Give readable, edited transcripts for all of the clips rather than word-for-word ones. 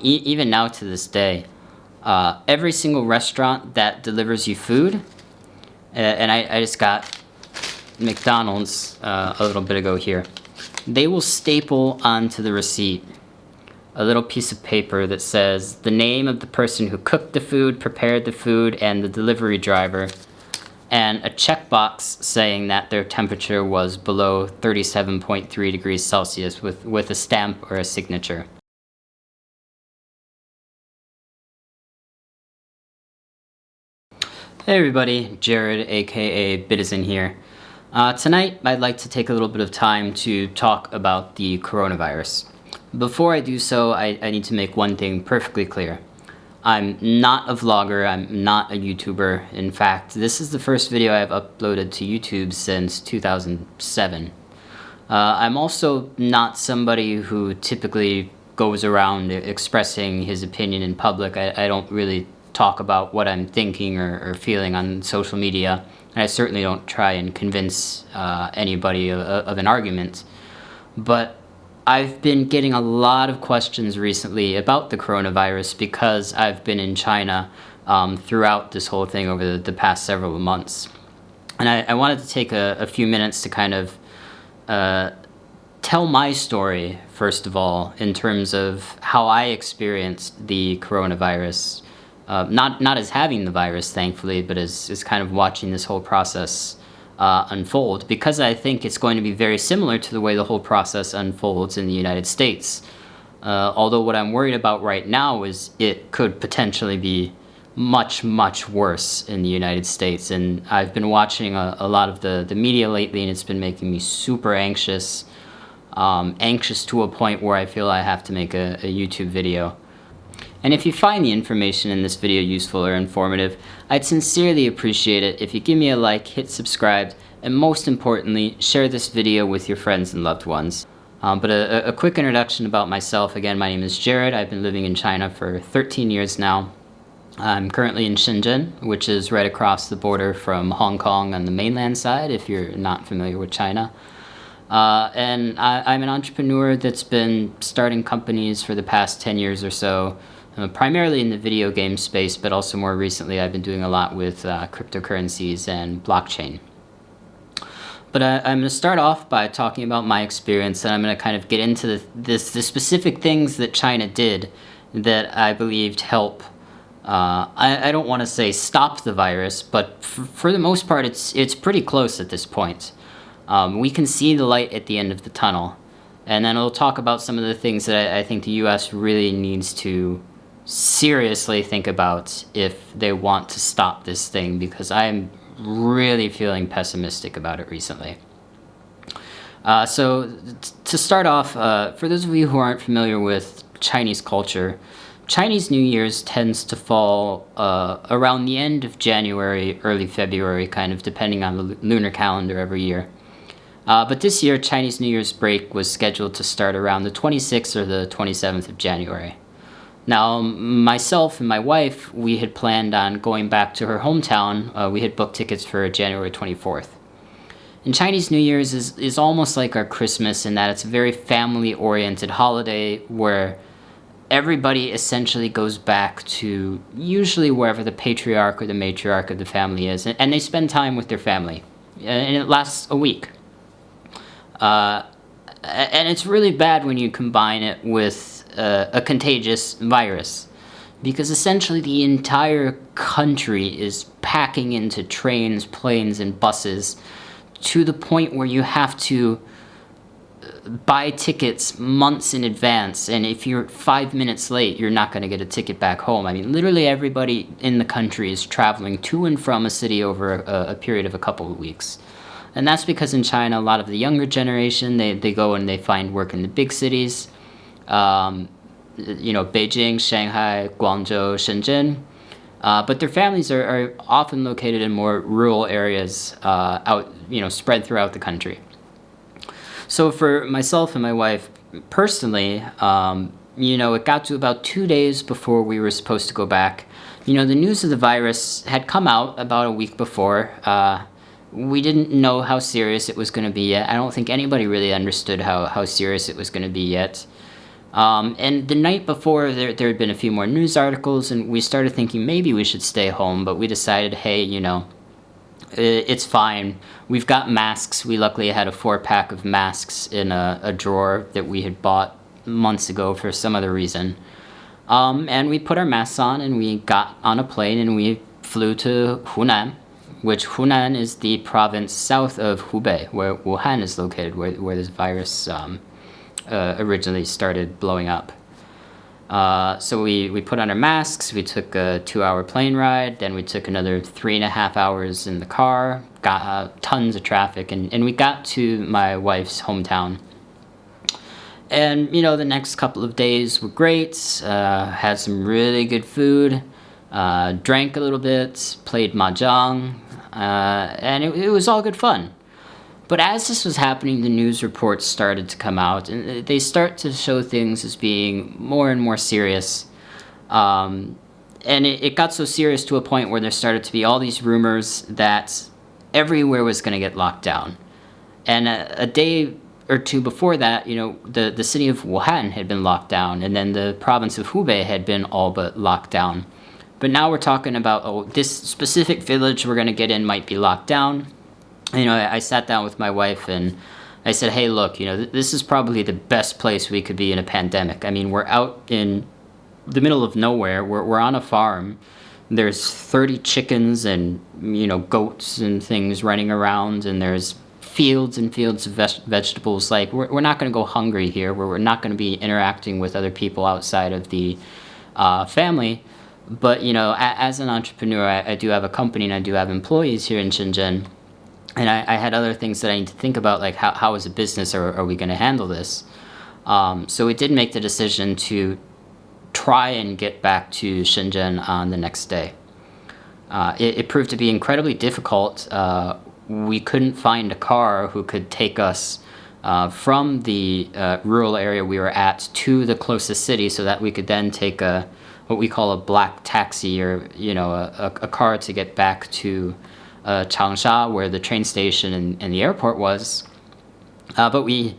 Even now to this day, every single restaurant that delivers you food, and I just got McDonald's a little bit ago here, they will staple onto the receipt a little piece of paper that says the name of the person who cooked the food, prepared the food, and the delivery driver, and a checkbox saying that their temperature was below 37.3 degrees Celsius with a stamp or a signature. Hey everybody, Jared aka Bitizen here. Tonight I'd like to take a little bit of time to talk about the coronavirus. Before I do so, I need to make one thing perfectly clear. I'm not a vlogger, I'm not a YouTuber. In fact, this is the first video I've uploaded to YouTube since 2007. I'm also not somebody who typically goes around expressing his opinion in public. I don't really talk about what I'm thinking or feeling on social media, and I certainly don't try and convince anybody of an argument. But I've been getting a lot of questions recently about the coronavirus because I've been in China throughout this whole thing over the past several months. And I wanted to take a few minutes to kind of tell my story, first of all, in terms of how I experienced the coronavirus. Not as having the virus, thankfully, but as kind of watching this whole process unfold, because I think it's going to be very similar to the way the whole process unfolds in the United States. Although what I'm worried about right now is it could potentially be much, much worse in the United States. And I've been watching a lot of the media lately, and it's been making me super anxious. Anxious to a point where I feel I have to make a YouTube video. And if you find the information in this video useful or informative, I'd sincerely appreciate it if you give me a like, hit subscribe, and most importantly, share this video with your friends and loved ones. But a quick introduction about myself. Again, my name is Jared. I've been living in China for 13 years now. I'm currently in Shenzhen, which is right across the border from Hong Kong on the mainland side, if you're not familiar with China. And I'm an entrepreneur that's been starting companies for the past 10 years or so. Primarily in the video game space, but also more recently I've been doing a lot with cryptocurrencies and blockchain. But I'm going to start off by talking about my experience, and I'm going to kind of get into the specific things that China did that I believed help. I don't want to say stop the virus, but for the most part it's pretty close at this point. We can see the light at the end of the tunnel, and then I'll talk about some of the things that I think the US really needs to seriously think about if they want to stop this thing, because I'm really feeling pessimistic about it recently. So to start off, for those of you who aren't familiar with Chinese culture, Chinese New Year's tends to fall around the end of January, early February, kind of depending on the lunar calendar every year. But this year, Chinese New Year's break was scheduled to start around the 26th or the 27th of January. Now, myself and my wife, we had planned on going back to her hometown. We had booked tickets for January 24th. And Chinese New Year's is almost like our Christmas in that it's a very family-oriented holiday where everybody essentially goes back to usually wherever the patriarch or the matriarch of the family is, and they spend time with their family. And it lasts a week. And it's really bad when you combine it with a contagious virus, because essentially the entire country is packing into trains, planes, and buses to the point where you have to buy tickets months in advance, and if you're 5 minutes late, you're not going to get a ticket back home. I mean, literally everybody in the country is traveling to and from a city over a period of a couple of weeks. And that's because in China, a lot of the younger generation, they go and they find work in the big cities. Beijing, Shanghai, Guangzhou, Shenzhen. But their families are often located in more rural areas spread throughout the country. So for myself and my wife personally, it got to about 2 days before we were supposed to go back. The news of the virus had come out about a week before. We didn't know how serious it was going to be yet. I don't think anybody really understood how serious it was going to be yet. And the night before, there had been a few more news articles, and we started thinking maybe we should stay home, but we decided, hey, it's fine. We've got masks. We luckily had a 4-pack of masks in a drawer that we had bought months ago for some other reason. And we put our masks on and we got on a plane and we flew to Hunan, which Hunan is the province south of Hubei, where Wuhan is located, where this virus originally started blowing up. So we put on our masks, we took a 2-hour plane ride, then we took another 3.5 hours in the car, got tons of traffic, and we got to my wife's hometown. And, the next couple of days were great, had some really good food, drank a little bit, played mahjong, and it was all good fun. But as this was happening, the news reports started to come out, and they start to show things as being more and more serious. And it got so serious to a point where there started to be all these rumors that everywhere was going to get locked down. And a day or two before that, the city of Wuhan had been locked down, and then the province of Hubei had been all but locked down. But now we're talking about, this specific village we're going to get in might be locked down. I sat down with my wife and I said, hey, look, this is probably the best place we could be in a pandemic. I mean, we're out in the middle of nowhere. We're on a farm. There's 30 chickens and, goats and things running around, and there's fields and fields of vegetables. Like, we're not going to go hungry here. We're not going to be interacting with other people outside of the family. But, as an entrepreneur, I do have a company and I do have employees here in Shenzhen. And I had other things that I need to think about, like how as a business are we going to handle this? So we did make the decision to try and get back to Shenzhen on the next day. It proved to be incredibly difficult. We couldn't find a car who could take us from the rural area we were at to the closest city, so that we could then take what we call a black taxi, or a car to get back to Changsha, where the train station and the airport was. But we,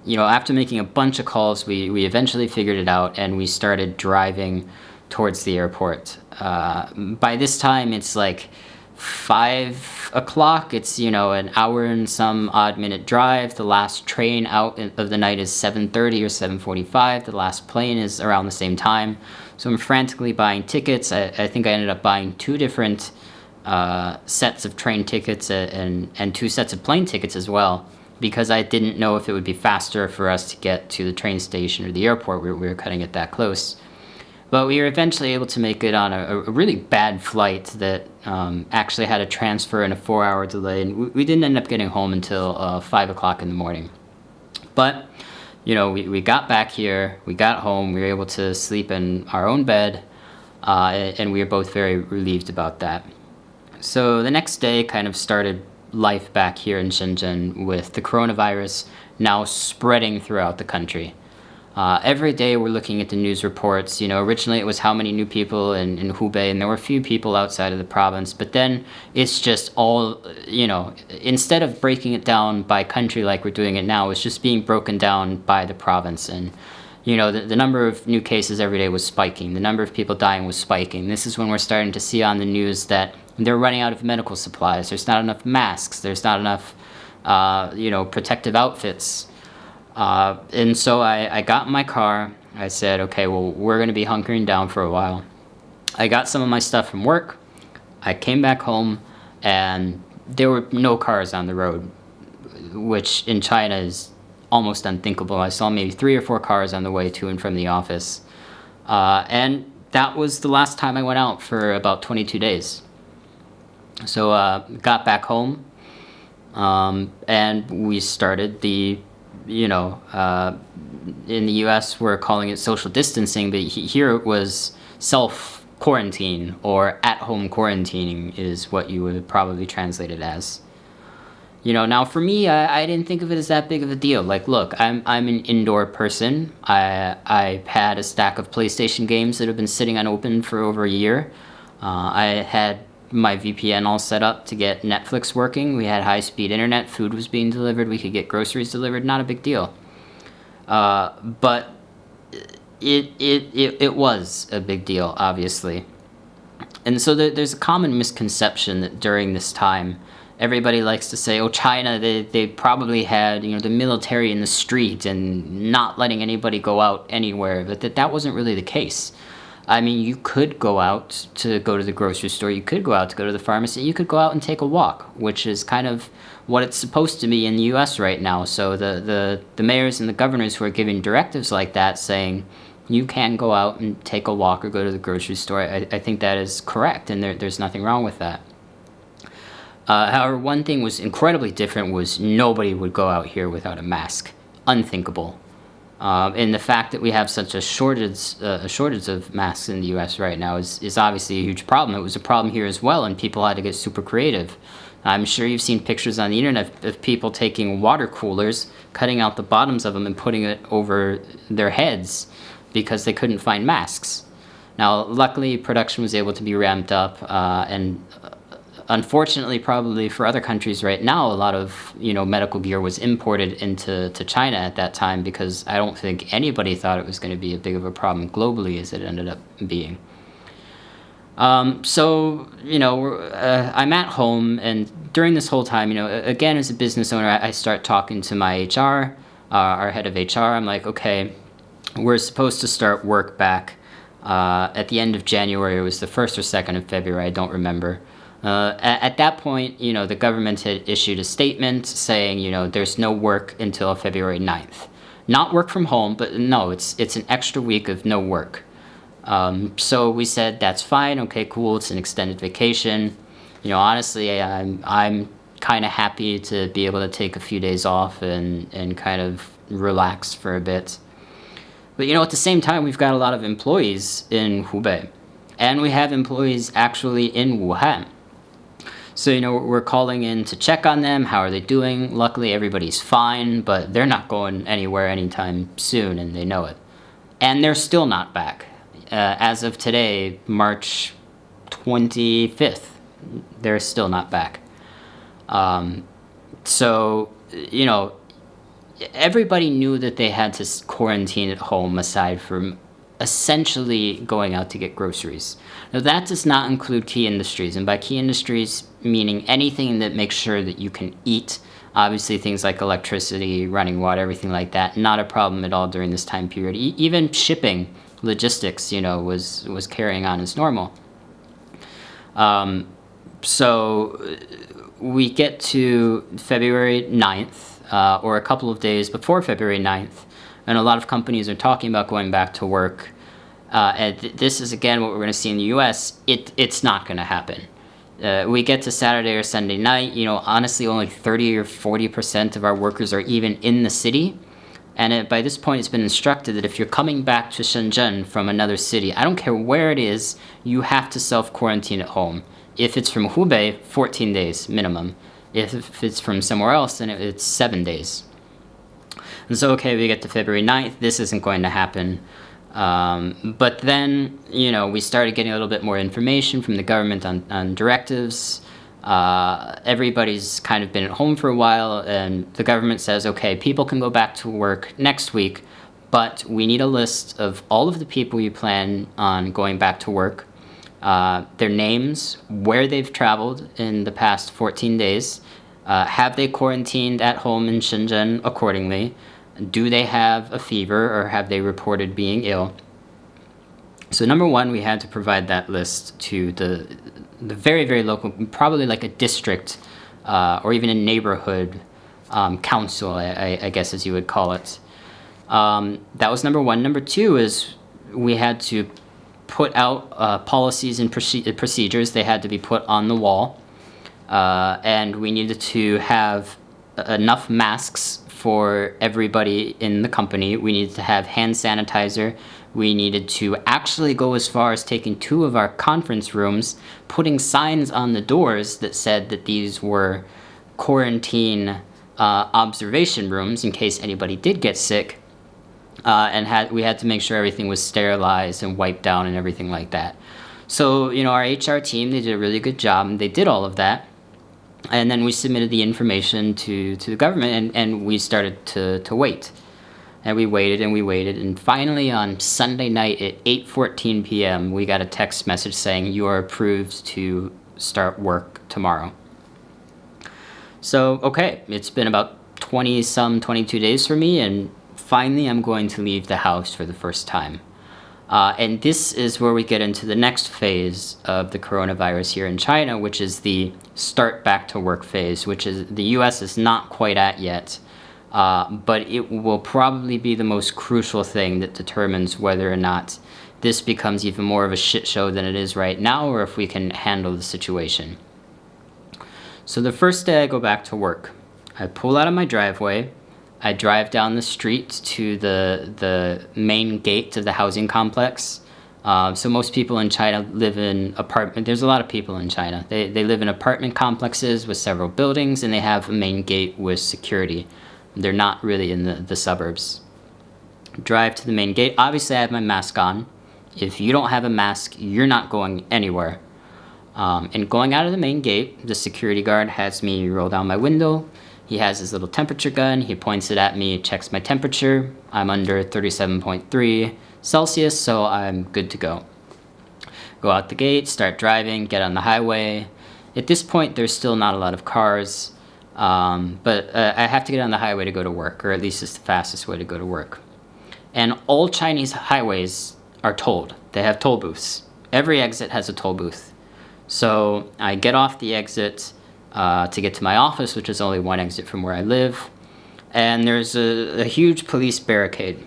after making a bunch of calls, we eventually figured it out, and we started driving towards the airport. By this time, it's like 5 o'clock. It's, an hour and some odd minute drive. The last train out of the night is 7:30 or 7:45. The last plane is around the same time. So I'm frantically buying tickets. I think I ended up buying 2 different sets of train tickets and 2 sets of plane tickets as well, because I didn't know if it would be faster for us to get to the train station or the airport. We were cutting it that close. But we were eventually able to make it on a really bad flight that actually had a transfer and a 4-hour delay, and we didn't end up getting home until 5 o'clock in the morning. But, we got back here, we got home, we were able to sleep in our own bed, and we were both very relieved about that. So the next day kind of started life back here in Shenzhen, with the coronavirus now spreading throughout the country. Every day we're looking at the news reports. Originally it was how many new people in Hubei, and there were a few people outside of the province. But then it's just all, instead of breaking it down by country like we're doing it now, it's just being broken down by the province. And, the number of new cases every day was spiking. The number of people dying was spiking. This is when we're starting to see on the news that they're running out of medical supplies. There's not enough masks. There's not enough, protective outfits. And so I got in my car. I said, okay, well, we're going to be hunkering down for a while. I got some of my stuff from work. I came back home, and there were no cars on the road, which in China is almost unthinkable. I saw maybe 3 or 4 cars on the way to and from the office. And that was the last time I went out for about 22 days. So got back home, and we started the, in the US we're calling it social distancing, but here it was self-quarantine, or at-home quarantining is what you would probably translate it as. Now for me, I didn't think of it as that big of a deal. Like, look, I'm an indoor person. I had a stack of PlayStation games that have been sitting unopened for over a year. I had my VPN all set up to get Netflix working. We had high-speed internet. Food was being delivered. We could get groceries delivered. Not a big deal. But it was a big deal, obviously. And so there's a common misconception that during this time, everybody likes to say, oh, China, they probably had, the military in the street and not letting anybody go out anywhere, but that wasn't really the case. I mean, you could go out to go to the grocery store, you could go out to go to the pharmacy, you could go out and take a walk, which is kind of what it's supposed to be in the US right now. So the mayors and the governors who are giving directives like that, saying you can go out and take a walk or go to the grocery store, I think that is correct, and there's nothing wrong with that. However, one thing was incredibly different was nobody would go out here without a mask. Unthinkable. And the fact that we have such a shortage of masks in the U.S. right now is obviously a huge problem. It was a problem here as well, and people had to get super creative. I'm sure you've seen pictures on the internet of people taking water coolers, cutting out the bottoms of them, and putting it over their heads because they couldn't find masks. Now, luckily, production was able to be ramped up, and unfortunately, probably for other countries right now, a lot of medical gear was imported into China at that time, because I don't think anybody thought it was going to be as big of a problem globally as it ended up being. So I'm at home, and during this whole time, again, as a business owner, I start talking to my HR, our head of HR. I'm like, okay, we're supposed to start work back at the end of January. It was the 1st or 2nd of February, I don't remember. At that point, the government had issued a statement saying, there's no work until February 9th. Not work from home, but no, it's an extra week of no work. So we said, that's fine, okay, cool, it's an extended vacation. Honestly, I'm kind of happy to be able to take a few days off and kind of relax for a bit. But at the same time, we've got a lot of employees in Hubei, and we have employees actually in Wuhan. So, we're calling in to check on them. How are they doing? Luckily, everybody's fine, but they're not going anywhere anytime soon, and they know it. And they're still not back. As of today, March 25th, they're still not back. So, everybody knew that they had to quarantine at home, aside from essentially going out to get groceries. Now, that does not include key industries, and by key industries, meaning anything that makes sure that you can eat. Obviously, things like electricity, running water, everything like that, not a problem at all during this time period. Even shipping, logistics, was carrying on as normal. So we get to February 9th, or a couple of days before February 9th, and a lot of companies are talking about going back to work. And this is, again, what we're going to see in the U.S. It's not going to happen. We get to Saturday or Sunday night, honestly, only 30 or 40% of our workers are even in the city. And by this point, it's been instructed that if you're coming back to Shenzhen from another city, I don't care where it is, you have to self-quarantine at home. If it's from Hubei, 14 days minimum. If it's from somewhere else, then it's 7 days. And so, okay, we get to February 9th, this isn't going to happen. But then, we started getting a little bit more information from the government on directives. Everybody's kind of been at home for a while, and the government says, okay, people can go back to work next week, but we need a list of all of the people you plan on going back to work, their names, where they've traveled in the past 14 days, have they quarantined at home in Shenzhen accordingly, do they have a fever, or have they reported being ill? So number one, we had to provide that list to the very, very local, probably like a district or even a neighborhood council, I guess as you would call it. That was number one. Number two is we had to put out policies and procedures. They had to be put on the wall. And we needed to have enough masks for everybody in the company. We needed to have hand sanitizer. We needed to actually go as far as taking 2 of our conference rooms, putting signs on the doors that said that these were quarantine observation rooms in case anybody did get sick. And we had to make sure everything was sterilized and wiped down and everything like that. So, our HR team, they did a really good job, and they did all of that. And then we submitted the information to the government, and we started to wait. And we waited and we waited, and finally on Sunday night at 8:14 p.m., we got a text message saying you are approved to start work tomorrow. So, okay, it's been about 22 days for me, and finally I'm going to leave the house for the first time. And this is where we get into the next phase of the coronavirus here in China, which is the start back to work phase, which is the US is not quite at yet. But it will probably be the most crucial thing that determines whether or not this becomes even more of a shit show than it is right now, or if we can handle the situation. So the first day I go back to work, I pull out of my driveway, I drive down the street to the main gate of the housing complex. So most people in China live in there's a lot of people in China. They live in apartment complexes with several buildings, and they have a main gate with security. They're not really in the suburbs. Drive to the main gate. Obviously, I have my mask on. If you don't have a mask, you're not going anywhere. And going out of the main gate, the security guard has me roll down my window. He has his little temperature gun. He points it at me, checks my temperature. I'm under 37.3 Celsius, so I'm good to go. Go out the gate, start driving, get on the highway. At this point, there's still not a lot of cars. But I have to get on the highway to go to work, or at least it's the fastest way to go to work. And all Chinese highways are tolled. They have toll booths. Every exit has a toll booth. So I get off the exit to get to my office, which is only one exit from where I live. And there's a huge police barricade.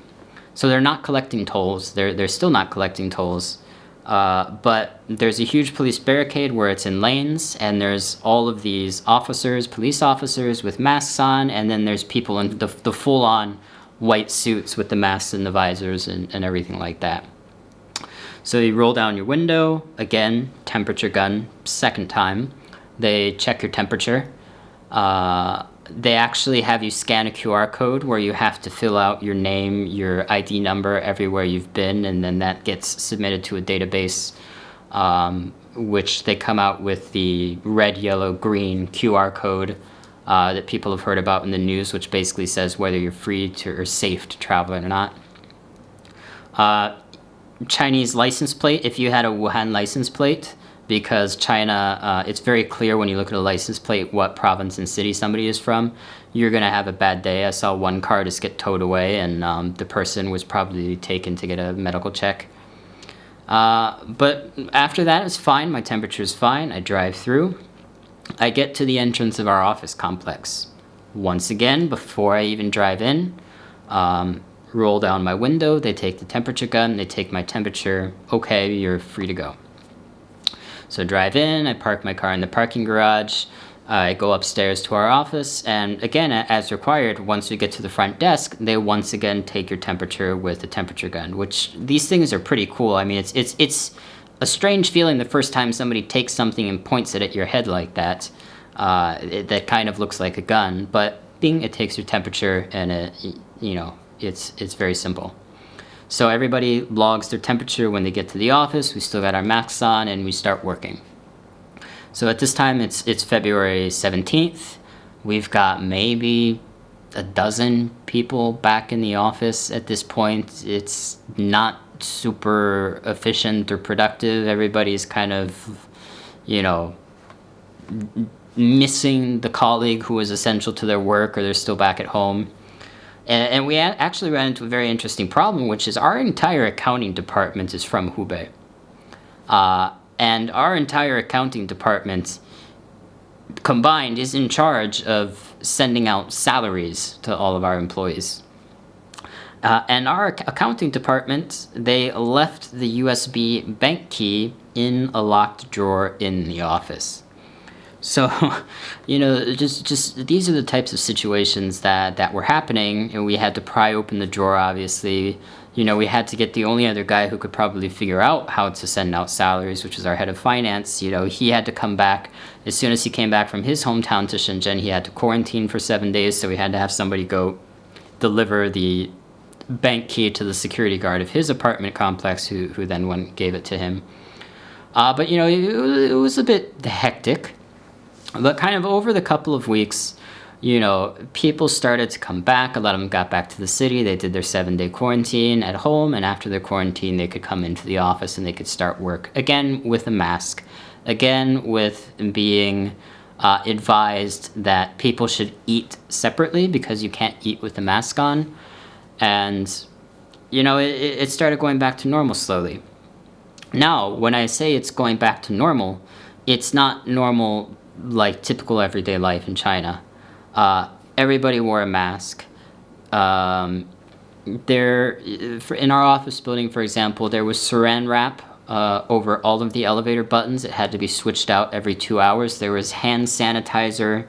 So they're not collecting tolls. They're still not collecting tolls. But there's a huge police barricade where it's in lanes, and there's all of these police officers with masks on, and then there's people in the full-on white suits with the masks and the visors and everything like that. So you roll down your window, again, temperature gun, second time. They check your temperature. They actually have you scan a QR code where you have to fill out your name, your ID number, everywhere you've been, and then that gets submitted to a database, which they come out with the red, yellow, green QR code that people have heard about in the news, which basically says whether you're free to or safe to travel or not. Chinese license plate, if you had a Wuhan license plate, because China, it's very clear when you look at a license plate what province and city somebody is from, you're going to have a bad day. I saw one car just get towed away, and the person was probably taken to get a medical check. But after that, it's fine. My temperature is fine. I drive through. I get to the entrance of our office complex. Once again, before I even drive in, roll down my window. They take the temperature gun. They take my temperature. Okay, you're free to go. So drive in, I park my car in the parking garage, I go upstairs to our office, and again, as required, once we get to the front desk, they once again take your temperature with the temperature gun, which these things are pretty cool. I mean, it's a strange feeling the first time somebody takes something and points it at your head like that. That kind of looks like a gun, but it takes your temperature, and it's very simple. So everybody logs their temperature when they get to the office. We still got our masks on, and we start working. So at this time, it's February 17th. We've got maybe a dozen people back in the office at this point. It's not super efficient or productive. Everybody's kind of, missing the colleague who is essential to their work, or they're still back at home. And we actually ran into a very interesting problem, which is our entire accounting department is from Hubei. And our entire accounting department combined is in charge of sending out salaries to all of our employees. And our accounting department, they left the USB bank key in a locked drawer in the office. So, just these are the types of situations that were happening, and we had to pry open the drawer, obviously. We had to get the only other guy who could probably figure out how to send out salaries, which is our head of finance. He had to come back. As soon as he came back from his hometown to Shenzhen, he had to quarantine for 7 days, so we had to have somebody go deliver the bank key to the security guard of his apartment complex, who then went and gave it to him. But, it was a bit hectic. But kind of over the couple of weeks, people started to come back. A lot of them got back to the city. They did their 7-day quarantine at home, and after their quarantine, they could come into the office and they could start work again with a mask, again with being advised that people should eat separately because you can't eat with a mask on. And, it started going back to normal slowly. Now, when I say it's going back to normal, it's not normal like typical everyday life in China. Everybody wore a mask. In our office building, for example, there was saran wrap over all of the elevator buttons. It had to be switched out every 2 hours. There was hand sanitizer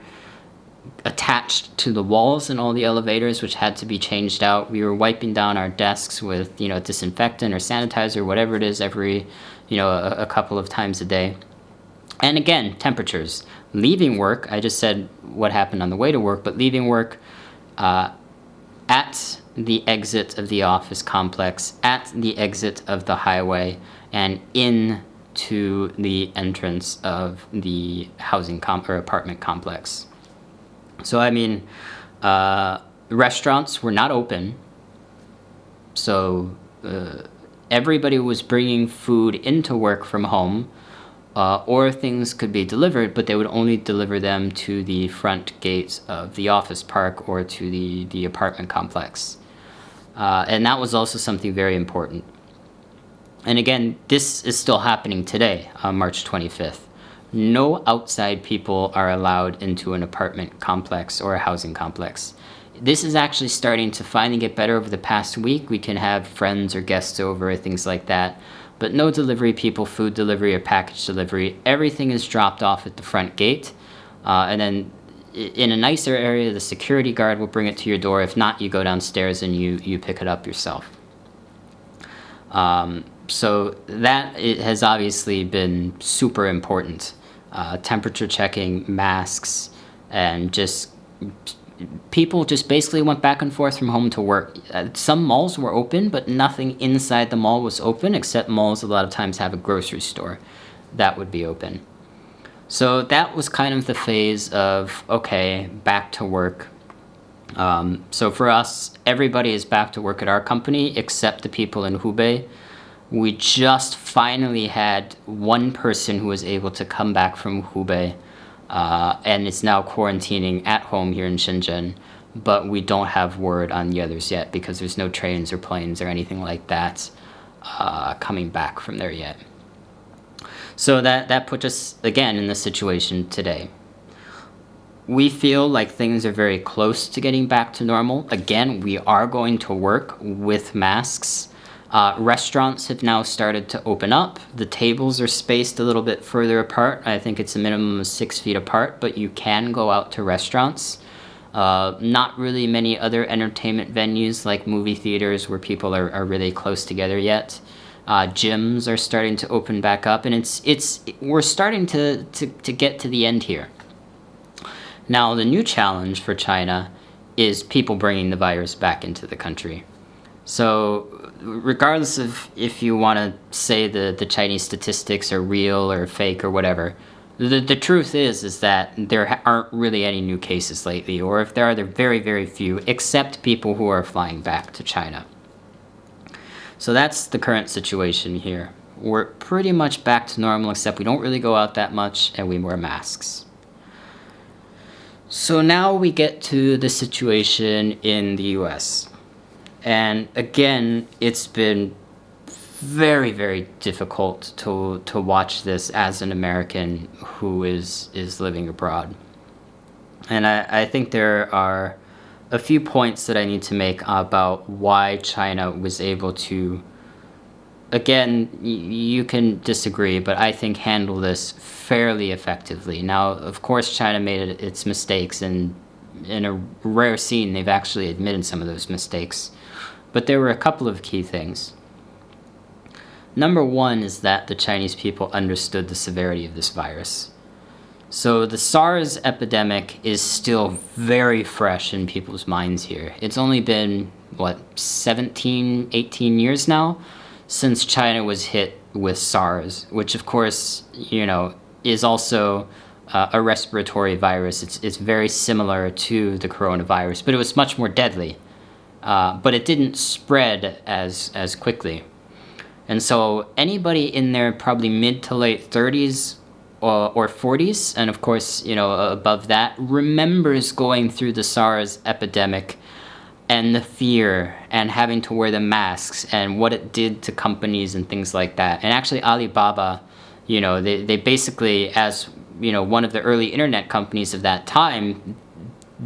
attached to the walls in all the elevators, which had to be changed out. We were wiping down our desks with, disinfectant or sanitizer, whatever it is, every, a couple of times a day. And again, temperatures. Leaving work, I just said what happened on the way to work, but leaving work at the exit of the office complex, at the exit of the highway, and into the entrance of the housing or apartment complex. So, restaurants were not open. So, everybody was bringing food into work from home, or things could be delivered, but they would only deliver them to the front gates of the office park or to the apartment complex. And that was also something very important. And again, this is still happening today, on March 25th. No outside people are allowed into an apartment complex or a housing complex. This is actually starting to finally get better over the past week. We can have friends or guests over, things like that. But no delivery people, food delivery or package delivery. Everything is dropped off at the front gate. And then in a nicer area, the security guard will bring it to your door. If not, you go downstairs and you pick it up yourself. So that has obviously been super important. Temperature checking, masks, and just people just basically went back and forth from home to work. Some malls were open, but nothing inside the mall was open, except malls a lot of times have a grocery store that would be open. So that was kind of the phase of, okay, back to work. So for us, everybody is back to work at our company except the people in Hubei. We just finally had one person who was able to come back from Hubei and is now quarantining at home here in Shenzhen, but we don't have word on the others yet because there's no trains or planes or anything like that coming back from there yet. So that puts us, again, in this situation today. We feel like things are very close to getting back to normal. Again, we are going to work with masks. Restaurants have now started to open up. The tables are spaced a little bit further apart. I think it's a minimum of 6 feet apart, but you can go out to restaurants. Not really many other entertainment venues like movie theaters where people are really close together yet. Gyms are starting to open back up, and we're starting to get to the end here. Now, the new challenge for China is people bringing the virus back into the country. So regardless of if you want to say the Chinese statistics are real or fake or whatever, the truth is that there aren't really any new cases lately, or if there are, they're very, very few, except people who are flying back to China. So that's the current situation here. We're pretty much back to normal, except we don't really go out that much and we wear masks. So now we get to the situation in the US. And again, it's been very, very difficult to watch this as an American who is living abroad. And I think there are a few points that I need to make about why China was able to, again, you can disagree, but I think handle this fairly effectively. Now, of course, China made its mistakes, and in a rare scene, they've actually admitted some of those mistakes. But there were a couple of key things. Number one is that the Chinese people understood the severity of this virus. So the SARS epidemic is still very fresh in people's minds here. It's only been, 17, 18 years now since China was hit with SARS, which of course, is also a respiratory virus. It's very similar to the coronavirus, but it was much more deadly. But it didn't spread as quickly. And so anybody in their probably mid to late 30s or 40s, and of course, above that, remembers going through the SARS epidemic and the fear and having to wear the masks and what it did to companies and things like that. And actually Alibaba, they basically, as one of the early internet companies of that time,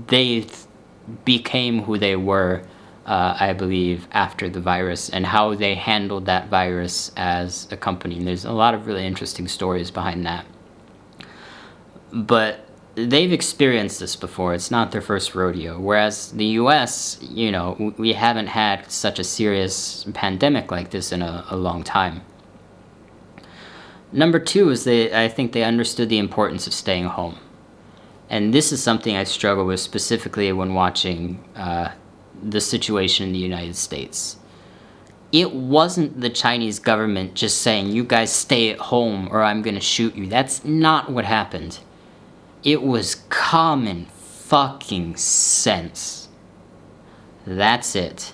they became who they were, I believe, after the virus and how they handled that virus as a company. And there's a lot of really interesting stories behind that. But they've experienced this before. It's not their first rodeo. Whereas the US, we haven't had such a serious pandemic like this in a long time. Number two is I think they understood the importance of staying home. And this is something I struggle with specifically when watching the situation in the United States. It wasn't the Chinese government just saying, you guys stay at home or I'm gonna shoot you. That's not what happened. It was common fucking sense. That's it.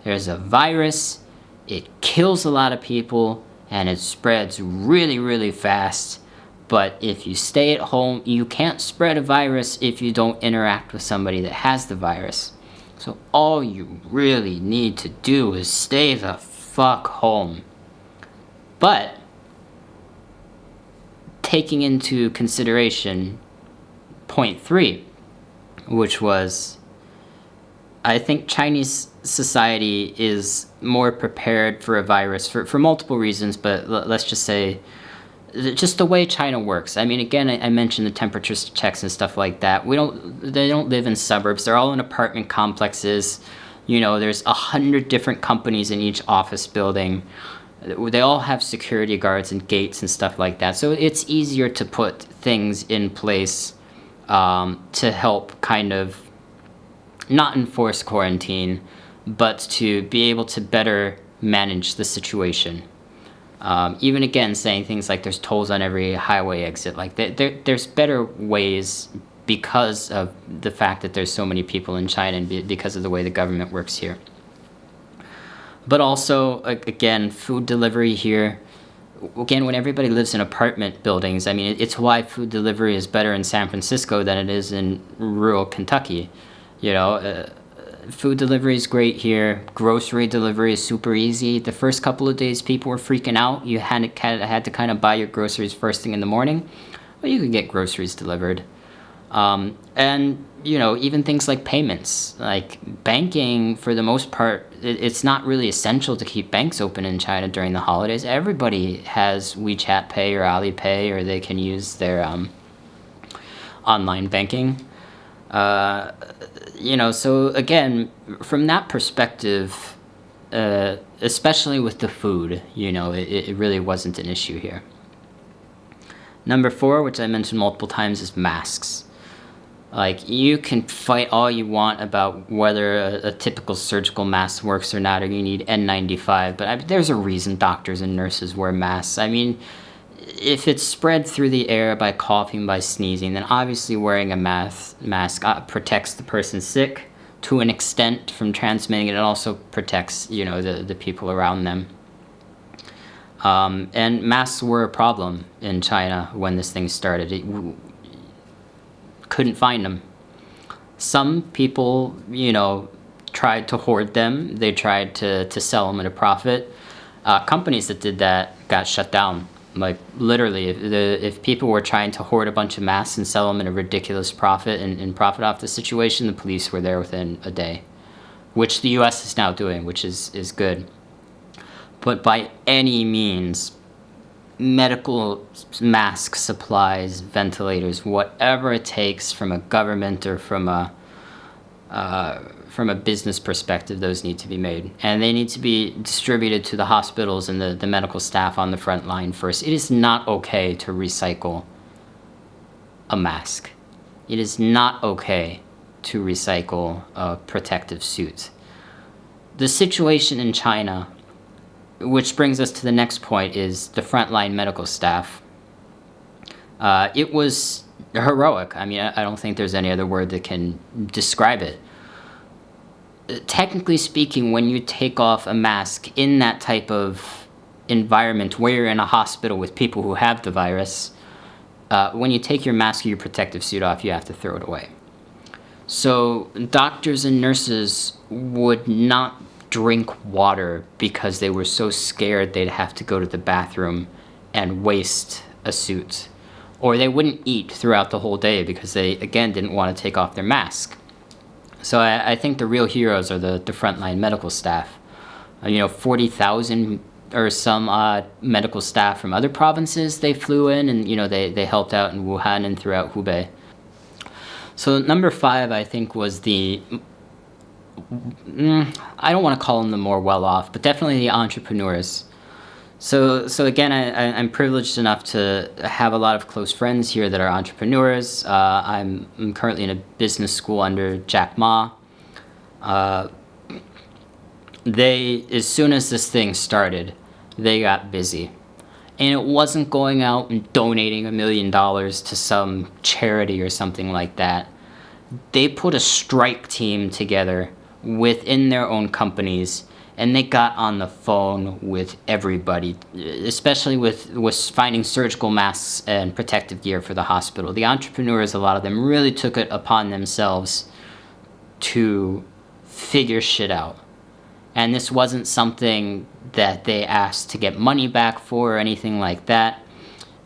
There's a virus, it kills a lot of people, and it spreads really, really fast. But if you stay at home, you can't spread a virus if you don't interact with somebody that has the virus. So all you really need to do is stay the fuck home. But taking into consideration point 3, which was, I think Chinese society is more prepared for a virus for multiple reasons, but let's just say just the way China works. I mean, again, I mentioned the temperature checks and stuff like that. They don't live in suburbs. They're all in apartment complexes. There's 100 different companies in each office building. They all have security guards and gates and stuff like that. So it's easier to put things in place to help kind of not enforce quarantine, but to be able to better manage the situation. Even again, saying things like there's tolls on every highway exit, like there's better ways because of the fact that there's so many people in China and because of the way the government works here. But also, again, food delivery here. Again, when everybody lives in apartment buildings, I mean, it's why food delivery is better in San Francisco than it is in rural Kentucky. Food delivery is great here. Grocery delivery is super easy. The first couple of days, people were freaking out. You had to kind of buy your groceries first thing in the morning. Well, you could get groceries delivered. And, even things like payments, like banking, for the most part, it's not really essential to keep banks open in China during the holidays. Everybody has WeChat Pay or Alipay, or they can use their online banking. So again, from that perspective, especially with the food, it really wasn't an issue here. Number 4, which I mentioned multiple times, is masks. Like, you can fight all you want about whether a typical surgical mask works or not, or you need N95, but there's a reason doctors and nurses wear masks. I mean, if it's spread through the air by coughing, by sneezing, then obviously wearing a mask protects the person sick to an extent from transmitting it. It also protects, the people around them. And masks were a problem in China when this thing started. Couldn't find them. Some people, tried to hoard them. They tried to sell them at a profit. Companies that did that got shut down. Like, literally, if people were trying to hoard a bunch of masks and sell them at a ridiculous profit and profit off the situation, the police were there within a day, which the US is now doing, which is good. But by any means, medical mask supplies, ventilators, whatever it takes from a government or from a business perspective, those need to be made. And they need to be distributed to the hospitals and the medical staff on the front line first. It is not okay to recycle a mask. It is not okay to recycle a protective suit. The situation in China, which brings us to the next point, is the frontline medical staff. It was heroic. I mean, I don't think there's any other word that can describe it. Technically speaking, when you take off a mask in that type of environment where you're in a hospital with people who have the virus, when you take your mask or your protective suit off, you have to throw it away. So doctors and nurses would not drink water because they were so scared they'd have to go to the bathroom and waste a suit. Or they wouldn't eat throughout the whole day because they, again, didn't want to take off their mask. So I think the real heroes are the frontline medical staff. 40,000 or some medical staff from other provinces, they flew in and, they helped out in Wuhan and throughout Hubei. So number 5, I think, was I don't want to call them the more well-off, but definitely the entrepreneurs. So again, I'm privileged enough to have a lot of close friends here that are entrepreneurs. I'm currently in a business school under Jack Ma. As soon as this thing started, they got busy. And it wasn't going out and donating $1 million to some charity or something like that. They put a strike team together within their own companies, and they got on the phone with everybody, especially with finding surgical masks and protective gear for the hospital. The entrepreneurs, a lot of them, really took it upon themselves to figure shit out. And this wasn't something that they asked to get money back for or anything like that.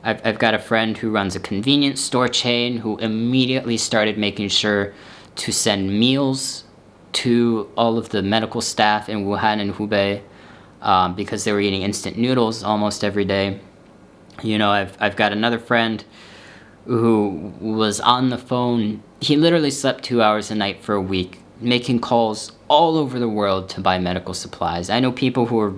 I've got a friend who runs a convenience store chain who immediately started making sure to send meals to all of the medical staff in Wuhan and Hubei because they were eating instant noodles almost every day. I've got another friend who was on the phone. He literally slept 2 hours a night for a week, making calls all over the world to buy medical supplies. I know people who are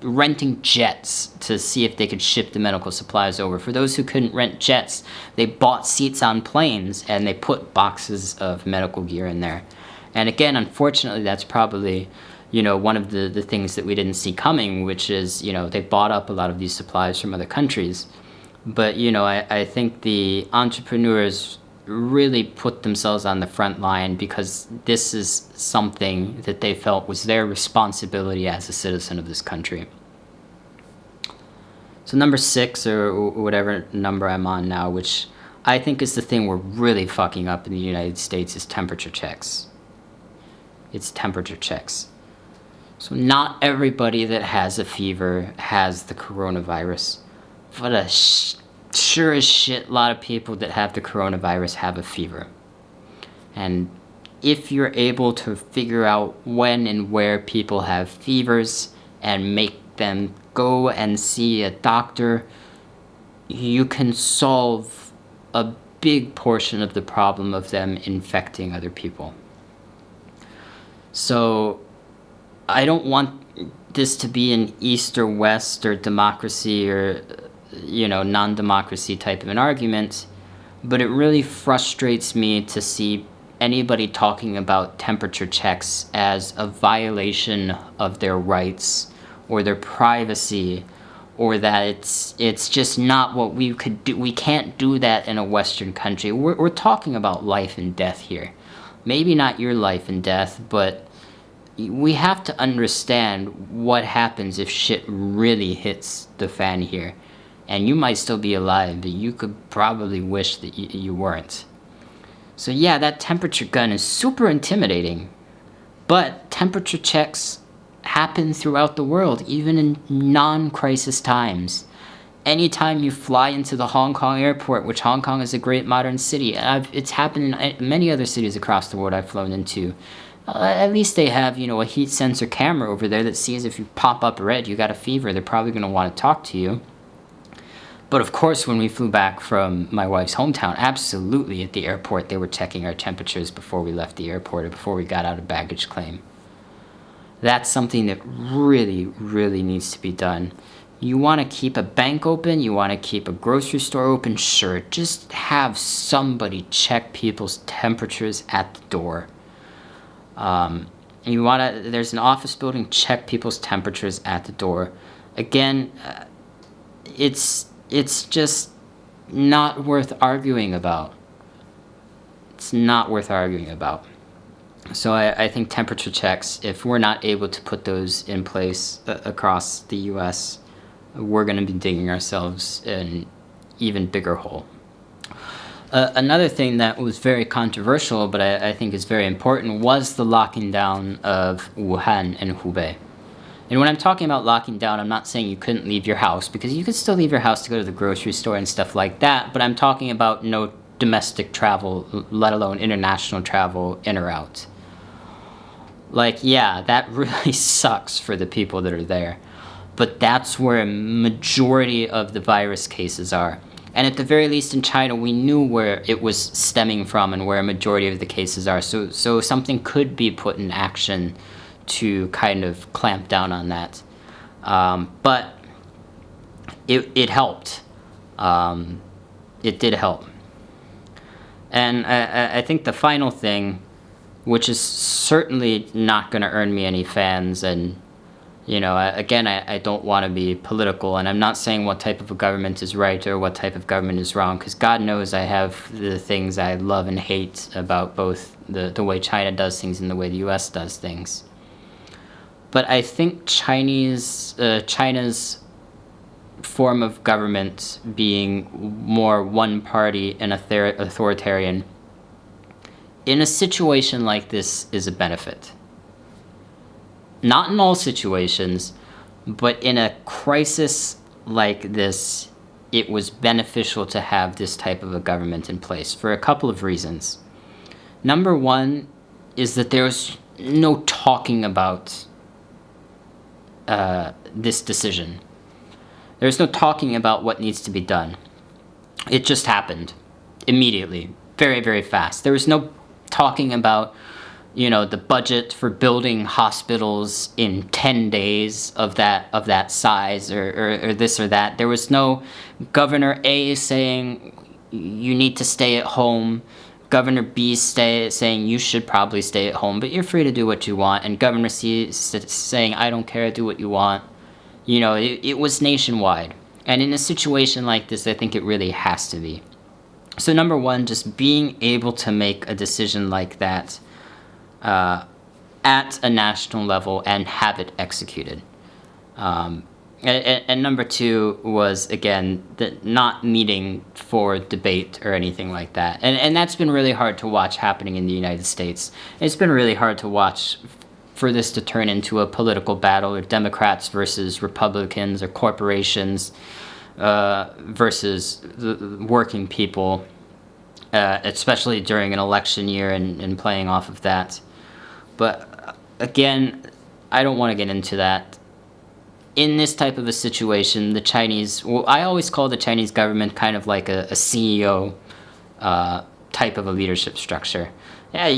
renting jets to see if they could ship the medical supplies over. For those who couldn't rent jets, they bought seats on planes and they put boxes of medical gear in there. And again, unfortunately, that's probably, one of the things that we didn't see coming, which is, they bought up a lot of these supplies from other countries. But, I think the entrepreneurs really put themselves on the front line because this is something that they felt was their responsibility as a citizen of this country. So number 6, or whatever number I'm on now, which I think is the thing we're really fucking up in the United States, is temperature checks. It's temperature checks. So not everybody that has a fever has the coronavirus, but sure as shit, a lot of people that have the coronavirus have a fever. And if you're able to figure out when and where people have fevers and make them go and see a doctor, you can solve a big portion of the problem of them infecting other people. So I don't want this to be an East or West or democracy or non-democracy type of an argument, but it really frustrates me to see anybody talking about temperature checks as a violation of their rights or their privacy, or that it's just not what we could do. We can't do that in a Western country. We're talking about life and death here. Maybe not your life and death, but we have to understand what happens if shit really hits the fan here. And you might still be alive, but you could probably wish that you weren't. So yeah, that temperature gun is super intimidating. But temperature checks happen throughout the world, even in non-crisis times. Anytime you fly into the Hong Kong airport, which Hong Kong is a great modern city, it's happened in many other cities across the world I've flown into. At least they have, a heat sensor camera over there that sees if you pop up red, you got a fever, they're probably going to want to talk to you. But of course, when we flew back from my wife's hometown, absolutely at the airport, they were checking our temperatures before we left the airport or before we got out of baggage claim. That's something that really, really needs to be done. You want to keep a bank open, you want to keep a grocery store open, sure, just have somebody check people's temperatures at the door. There's an office building, check people's temperatures at the door. Again, it's just not worth arguing about. It's not worth arguing about. So I think temperature checks, if we're not able to put those in place across the US, we're going to be digging ourselves an even bigger hole. Another thing that was very controversial, but I think is very important, was the locking down of Wuhan and Hubei. And when I'm talking about locking down, I'm not saying you couldn't leave your house, because you could still leave your house to go to the grocery store and stuff like that, but I'm talking about no domestic travel, let alone international travel, in or out. Like, yeah, that really sucks for the people that are there. But that's where a majority of the virus cases are. And at the very least in China, we knew where it was stemming from and where a majority of the cases are. So something could be put in action to kind of clamp down on that. But it helped. It did help. And I think the final thing, which is certainly not going to earn me any fans, and again, I don't want to be political, and I'm not saying what type of a government is right or what type of government is wrong, because God knows I have the things I love and hate about both the way China does things and the way the US does things. But I think China's form of government being more one party and authoritarian in a situation like this is a benefit. Not in all situations, but in a crisis like this, it was beneficial to have this type of a government in place for a couple of reasons. Number one is that there's no talking about this decision. There's no talking about what needs to be done. It just happened immediately, very, very fast. There was no talking about the budget for building hospitals in 10 days of that size or this or that. There was no Governor A saying you need to stay at home, Governor B saying you should probably stay at home, but you're free to do what you want, and Governor C saying I don't care, do what you want. It was nationwide. And in a situation like this, I think it really has to be. So number one, just being able to make a decision like that at a national level and have it executed. And number two was, again, not needing for debate or anything like that. And that's been really hard to watch happening in the United States. It's been really hard to watch for this to turn into a political battle, or Democrats versus Republicans, or corporations versus the working people, especially during an election year and playing off of that. But again, I don't want to get into that. In this type of a situation, I always call the Chinese government kind of like a CEO type of a leadership structure. Yeah,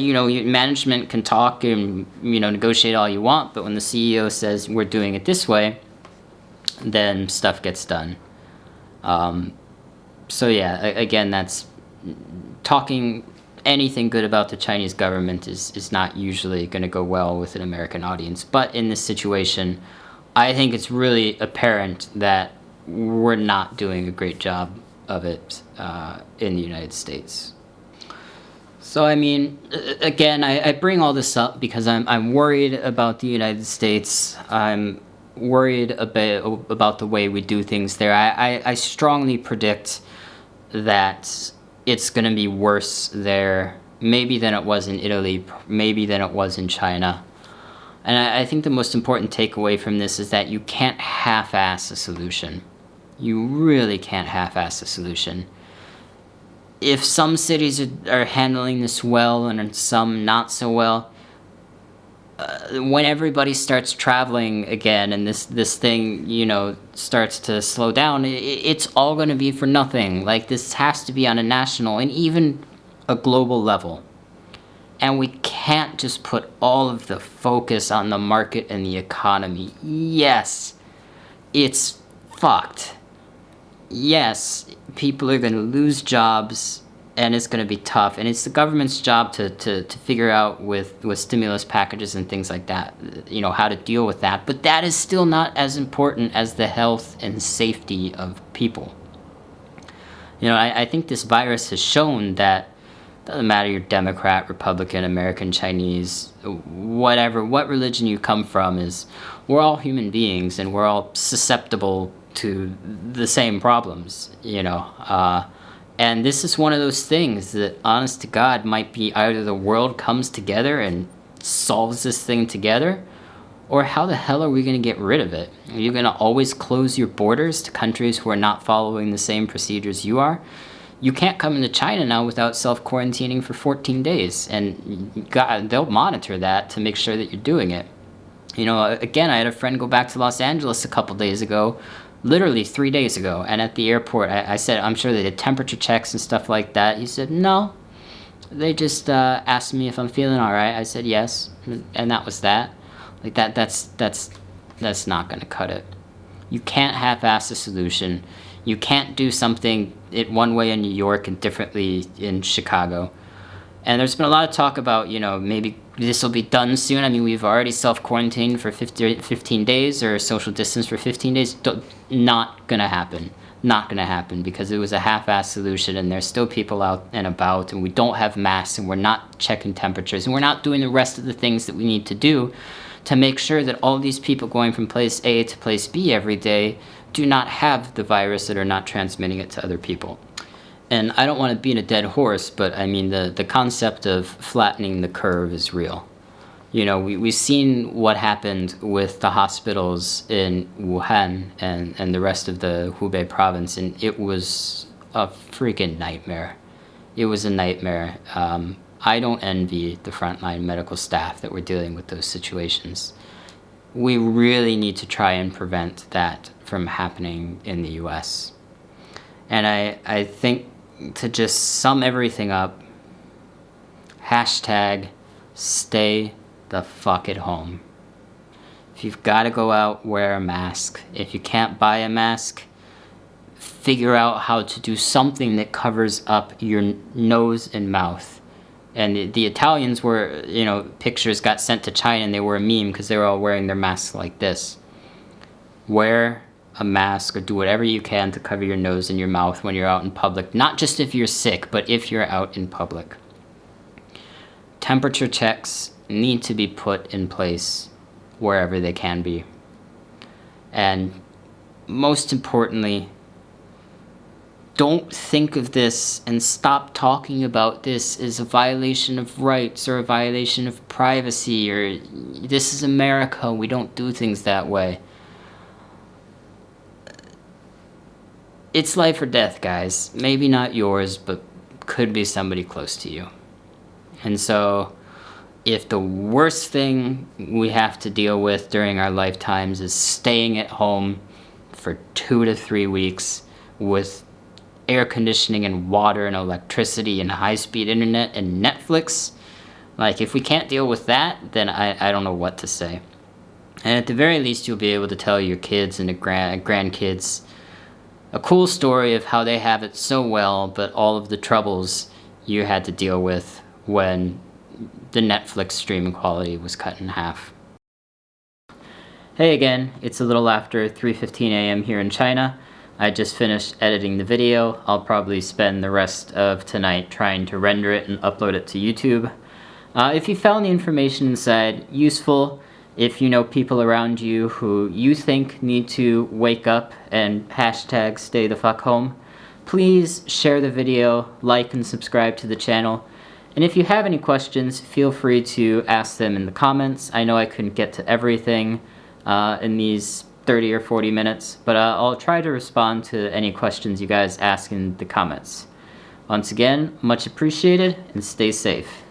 management can talk and, negotiate all you want, but when the CEO says we're doing it this way, then stuff gets done. So yeah, again, that's talking anything good about the Chinese government is not usually going to go well with an American audience. But in this situation, I think it's really apparent that we're not doing a great job of it in the United States. So I mean, again, I bring all this up because I'm worried about the United States. I'm worried about the way we do things there. I strongly predict that it's going to be worse there, maybe than it was in Italy, maybe than it was in China. And I think the most important takeaway from this is that you can't half-ass a solution. You really can't half-ass a solution. If some cities are handling this well and some not so well, when everybody starts traveling again and this thing, starts to slow down, it's all going to be for nothing. Like, this has to be on a national and even a global level. And we can't just put all of the focus on the market and the economy. Yes, it's fucked. Yes, people are going to lose jobs, and it's going to be tough. And it's the government's job to figure out with stimulus packages and things like that, how to deal with that. But that is still not as important as the health and safety of people. I think this virus has shown that doesn't matter you're Democrat, Republican, American, Chinese, whatever, what religion you come from, is we're all human beings and we're all susceptible to the same problems. And this is one of those things that, honest to God, might be either the world comes together and solves this thing together, or how the hell are we going to get rid of it? Are you going to always close your borders to countries who are not following the same procedures you are? You can't come into China now without self-quarantining for 14 days, and they'll monitor that to make sure that you're doing it. Again, I had a friend go back to Los Angeles a couple days ago, literally 3 days ago, and at the airport, I said, I'm sure they did temperature checks and stuff like that. He said, no, they just asked me if I'm feeling all right. I said yes, and that was that. Like that's not gonna cut it. You can't half-ass a solution. You can't do something one way in New York and differently in Chicago. And there's been a lot of talk about, maybe this will be done soon. I mean, we've already self-quarantined for 15 days or social distance for 15 days. Not gonna happen. Not gonna happen, because it was a half-assed solution and there's still people out and about, and we don't have masks, and we're not checking temperatures, and we're not doing the rest of the things that we need to do to make sure that all these people going from place A to place B every day do not have the virus, that are not transmitting it to other people. And I don't want to beat a dead horse, but I mean, the concept of flattening the curve is real. We've seen what happened with the hospitals in Wuhan and the rest of the Hubei province, and it was a freaking nightmare. It was a nightmare. I don't envy the frontline medical staff that were dealing with those situations. We really need to try and prevent that from happening in the US. And I think, to just sum everything up, hashtag stay the fuck at home. If you've got to go out, wear a mask. If you can't buy a mask, figure out how to do something that covers up your nose and mouth. And the Italians were, pictures got sent to China and they were a meme because they were all wearing their masks like this. Wear a mask or do whatever you can to cover your nose and your mouth when you're out in public. Not just if you're sick, but if you're out in public. Temperature checks need to be put in place wherever they can be. And most importantly, don't think of this and stop talking about this as a violation of rights or a violation of privacy, or this is America, we don't do things that way. It's life or death, guys. Maybe not yours, but could be somebody close to you. And so, if the worst thing we have to deal with during our lifetimes is staying at home for 2 to 3 weeks with air conditioning and water and electricity and high-speed internet and Netflix, if we can't deal with that, then I don't know what to say. And at the very least, you'll be able to tell your kids and grandkids a cool story of how they have it so well, but all of the troubles you had to deal with when the Netflix streaming quality was cut in half. Hey again, it's a little after 3:15 a.m. here in China. I just finished editing the video. I'll probably spend the rest of tonight trying to render it and upload it to YouTube. If you found the information inside useful, if you know people around you who you think need to wake up and hashtag stay the fuck home, please share the video, like and subscribe to the channel. And if you have any questions, feel free to ask them in the comments. I know I couldn't get to everything in these 30 or 40 minutes, but I'll try to respond to any questions you guys ask in the comments. Once again, much appreciated, and stay safe.